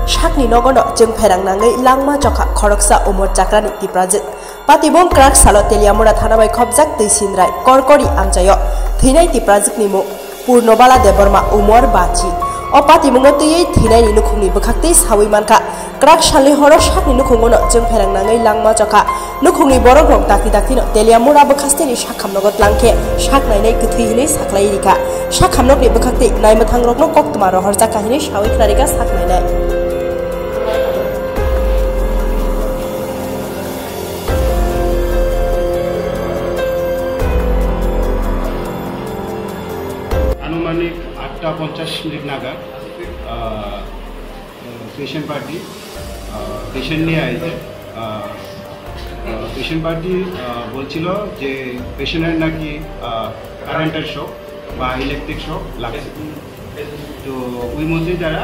Sakni Nogono Chwngpherang Nangwi langma jokha khoroksa umor chakrani Tiprajwk Patibong krak salo teliamura thanabai khobjak tui sinrai korkori amchayo Thwinai Tiprajwk ni mu Purnobala Deborma umor bachi O patimungo tui Thwinai ni nukhungni bwkhaktei sawi mankha krak sali horo Sakni nukhungono Chwngpherang Nangwi langma jokha nukhungni borok rok dakti daktino teliamura bwkhasteni sakhamnogot langkhe saknainai kwthwi hinai saklai rika sakhamnokni bwkhaktei naimathang rokno koktuma rohorjak kahinai sawi khnarika saknainai আনুমানিক 8:50 নাগাদ patient party patient নিয়ে আসে patient party বলছিল যে পেশেন্টের নাকি কারেন্টের শক বা ইলেকট্রিক শক লাগছে তো ওই মধ্যে যারা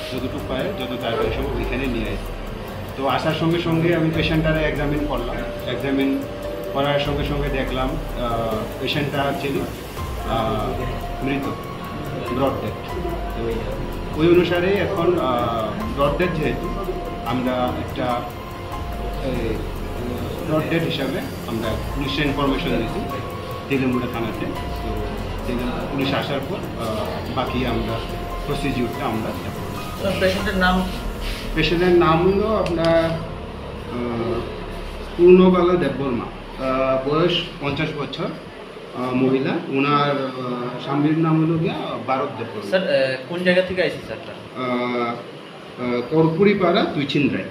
যতটুকু পায় যত তাড়াতাড়ি সব ওইখানে নিয়ে আসে তো আসার সঙ্গে সঙ্গে আমি পেশেন্টটারে এক্সামিন করলাম এক্সামিন করার সঙ্গে সঙ্গে দেখলাম পেশেন্টটা ছিল মৃত ব্রড ডেথ তো ওই অনুসারে এখন ব্রড ডেথ যেহেতু আমরা একটা ব্রড ডেথ হিসাবে আমরা পুলিশে ইনফরমেশন দিয়েছি তেলেমুড়া থানাতে তো পুলিশ আসার পর বাকি আমরা প্রসিডিউরটা আমরা পেশেন্টের নাম হলো আপনার পূর্ণবালা দেববর্মা বয়স 50 বছর মহিলা ওনার স্বামীর নাম হলো গিয়া ভারত দেববর্মা স্যার কোন জায়গা থেকে আইছি স্যার কর্পুরি পাড়া তুইচিন্দ্রায়